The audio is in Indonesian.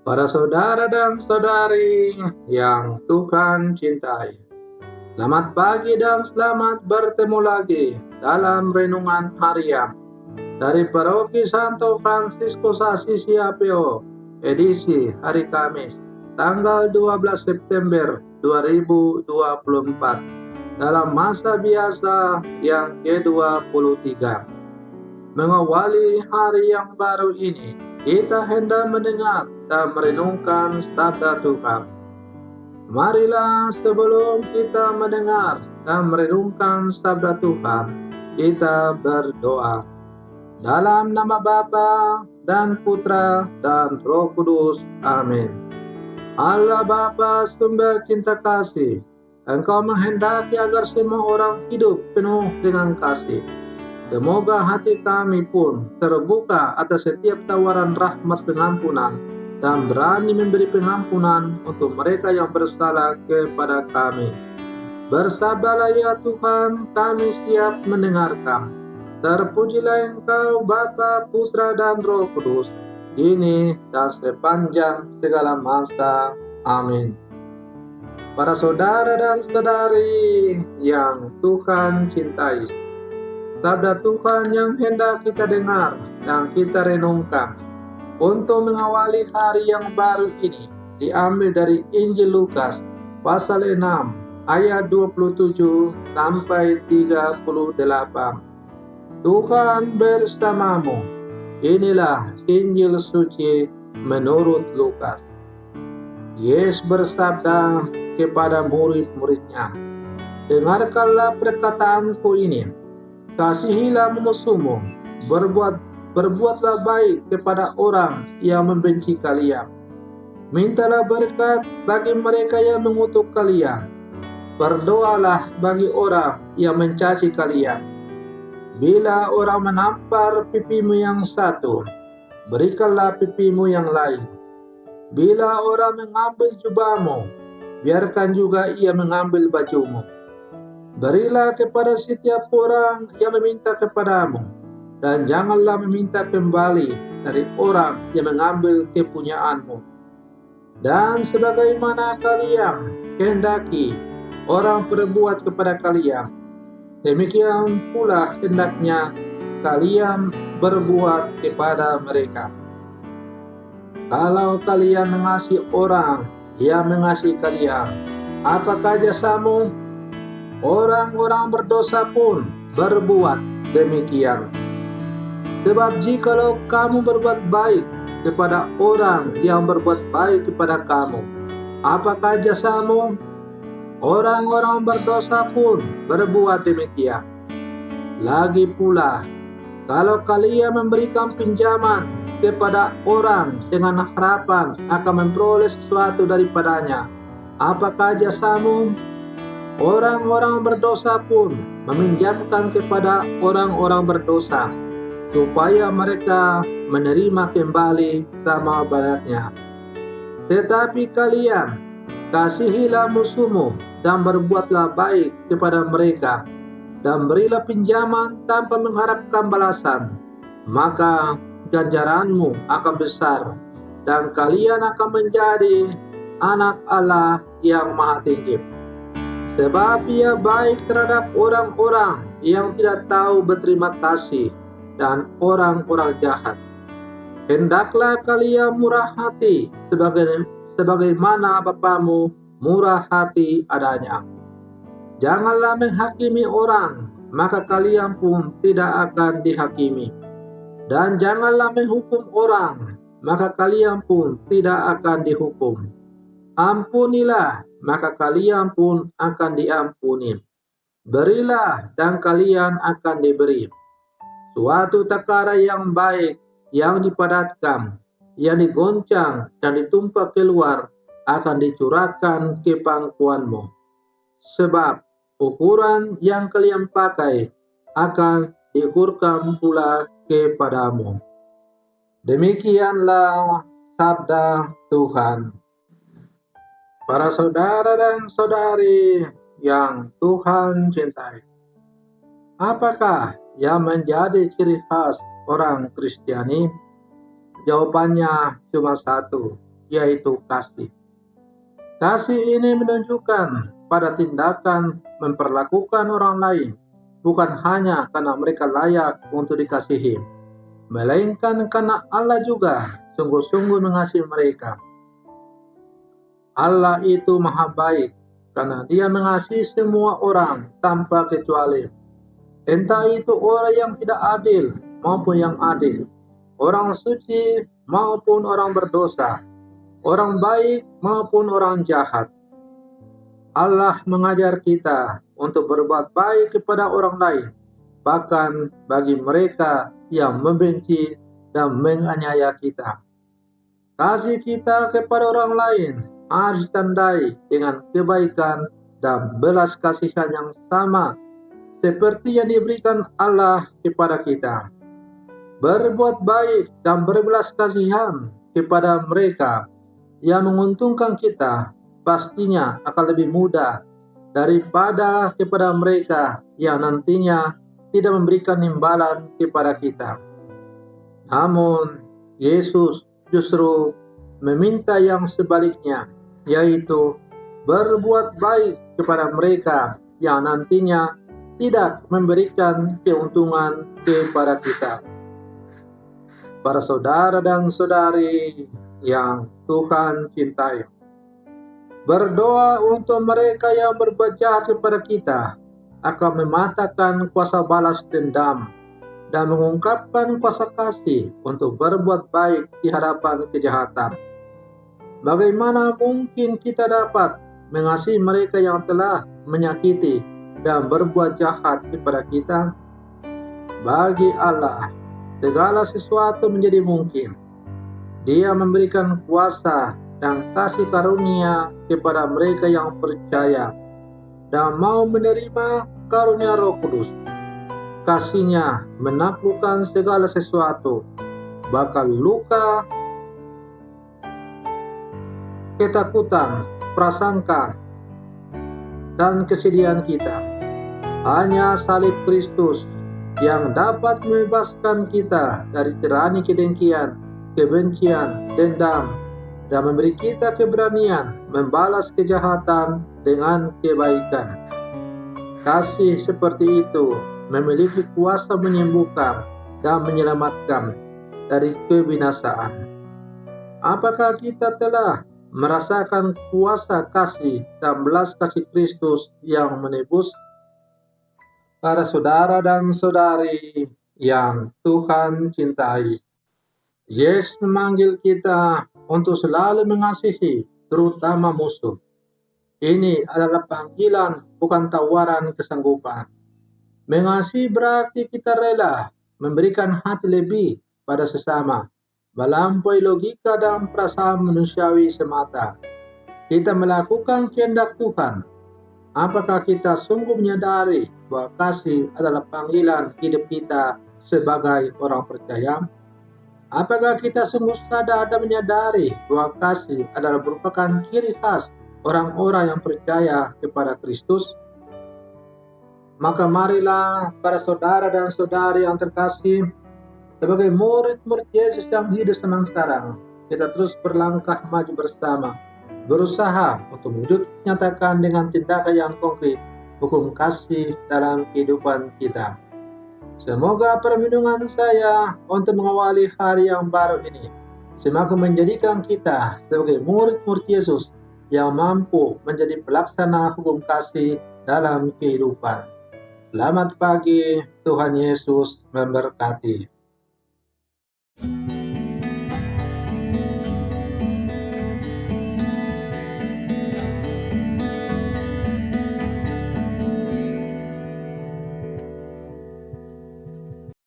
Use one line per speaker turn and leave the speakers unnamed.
Para saudara dan saudari yang Tuhan cintai, selamat pagi dan selamat bertemu lagi dalam renungan harian dari Paroki Santo Fransiskus Assisi APO, edisi hari Kamis, tanggal 12 September 2024, dalam masa biasa yang ke-23. Mengawali hari yang baru ini, kita hendak mendengar dan merenungkan sabda Tuhan. Marilah sebelum kita mendengar dan merenungkan sabda Tuhan, kita berdoa. Dalam nama Bapa dan Putra dan Roh Kudus. Amin. Allah Bapa sumber cinta kasih, Engkau menghendaki agar semua orang hidup penuh dengan kasih. Semoga hati kami pun terbuka atas setiap tawaran rahmat pengampunan dan berani memberi pengampunan untuk mereka yang bersalah kepada kami. Bersabdalah ya Tuhan, kami siap mendengarkan. Terpujilah Engkau Bapa, Putra dan Roh Kudus, kini dan sepanjang segala masa. Amin. Para saudara dan saudari yang Tuhan cintai, sabda Tuhan yang hendak kita dengar dan kita renungkan untuk mengawali hari yang baru ini diambil dari Injil Lukas pasal 6 ayat 27 sampai 38. Tuhan bersamamu. Inilah Injil suci menurut Lukas. Yesus bersabda kepada murid-muridnya, "Dengarkanlah perkataanku ini. Kasihilah musuhmu, berbuatlah baik kepada orang yang membenci kalian. Mintalah berkat bagi mereka yang mengutuk kalian. Berdoalah bagi orang yang mencaci kalian. Bila orang menampar pipimu yang satu, berikanlah pipimu yang lain. Bila orang mengambil jubahmu, biarkan juga ia mengambil bajumu. Berilah kepada setiap orang yang meminta kepadamu, dan janganlah meminta kembali dari orang yang mengambil kepunyaanmu. Dan sebagaimana kalian kehendaki orang berbuat kepada kalian, demikian pula hendaknya kalian berbuat kepada mereka. Kalau kalian mengasihi orang yang mengasihi kalian, apakah jasamu? Orang-orang berdosa pun berbuat demikian. Sebab jikalau kamu berbuat baik kepada orang yang berbuat baik kepada kamu, apakah jasamu? Orang-orang berdosa pun berbuat demikian. Lagi pula, kalau kalian memberikan pinjaman kepada orang dengan harapan akan memperoleh sesuatu daripadanya, apakah jasamu? Orang-orang berdosa pun meminjamkan kepada orang-orang berdosa, supaya mereka menerima kembali sama balasnya. Tetapi kalian, kasihilah musuhmu dan berbuatlah baik kepada mereka, dan berilah pinjaman tanpa mengharapkan balasan. Maka ganjaranmu akan besar, dan kalian akan menjadi anak Allah yang Maha Tinggi. Sebab ia baik terhadap orang-orang yang tidak tahu berterima kasih dan orang-orang jahat. Hendaklah kalian murah hati sebagaimana Bapamu murah hati adanya. Janganlah menghakimi orang, maka kalian pun tidak akan dihakimi. Dan janganlah menghukum orang, maka kalian pun tidak akan dihukum. Ampunilah, maka kalian pun akan diampuni. Berilah, dan kalian akan diberi. Suatu takaran yang baik, yang dipadatkan, yang digoncang dan ditumpah keluar, akan dicurahkan ke pangkuanmu. Sebab ukuran yang kalian pakai akan diukurkan pula kepadamu. Demikianlah sabda Tuhan. Para saudara dan saudari yang Tuhan cintai, apakah yang menjadi ciri khas orang Kristiani? Jawabannya cuma satu, yaitu kasih. Kasih ini menunjukkan pada tindakan memperlakukan orang lain, bukan hanya karena mereka layak untuk dikasihi, melainkan karena Allah juga sungguh-sungguh mengasihi mereka. Allah itu maha baik, karena Dia mengasihi semua orang tanpa kecuali. Entah itu orang yang tidak adil maupun yang adil, orang suci maupun orang berdosa, orang baik maupun orang jahat. Allah mengajar kita untuk berbuat baik kepada orang lain, bahkan bagi mereka yang membenci dan menganiaya kita. Kasih kita kepada orang lain harus ditandai dengan kebaikan dan belas kasihan yang sama seperti yang diberikan Allah kepada kita. Berbuat baik dan berbelas kasihan kepada mereka yang menguntungkan kita pastinya akan lebih mudah daripada kepada mereka yang nantinya tidak memberikan imbalan kepada kita. Namun, Yesus justru meminta yang sebaliknya, yaitu berbuat baik kepada mereka yang nantinya tidak memberikan keuntungan kepada kita. Para saudara dan saudari yang Tuhan cintai, berdoa untuk mereka yang berbuat jahat kepada kita akan mematahkan kuasa balas dendam dan mengungkapkan kuasa kasih untuk berbuat baik di hadapan kejahatan. Bagaimana mungkin kita dapat mengasihi mereka yang telah menyakiti dan berbuat jahat kepada kita? Bagi Allah, segala sesuatu menjadi mungkin. Dia memberikan kuasa dan kasih karunia kepada mereka yang percaya dan mau menerima karunia Roh Kudus. Kasih-Nya menaklukkan segala sesuatu, bahkan luka, ketakutan, prasangka, dan kesedihan kita. Hanya salib Kristus yang dapat membebaskan kita dari tirani kedengkian, kebencian, dendam, dan memberi kita keberanian membalas kejahatan dengan kebaikan. Kasih seperti itu memiliki kuasa menyembuhkan dan menyelamatkan dari kebinasaan. Apakah kita telah merasakan kuasa kasih dan belas kasih Kristus yang menebus? Para saudara dan saudari yang Tuhan cintai, Yesus memanggil kita untuk selalu mengasihi, terutama musuh. Ini adalah panggilan, bukan tawaran kesanggupan. Mengasihi berarti kita rela memberikan hati lebih pada sesama, melampaui logika dan perasaan manusiawi semata. Kita melakukan kehendak Tuhan. Apakah kita sungguh menyadari bahwa kasih adalah panggilan hidup kita sebagai orang percaya? Apakah kita sungguh sadar dan menyadari bahwa kasih adalah merupakan ciri khas orang-orang yang percaya kepada Kristus? Maka marilah para saudara dan saudari yang terkasih, sebagai murid-murid Yesus yang hidup senang sekarang, kita terus berlangkah maju bersama, berusaha untuk menyatakan dengan tindakan yang konkret hukum kasih dalam kehidupan kita. Semoga perlindungan saya untuk mengawali hari yang baru ini semakin menjadikan kita sebagai murid-murid Yesus yang mampu menjadi pelaksana hukum kasih dalam kehidupan. Selamat pagi, Tuhan Yesus memberkati.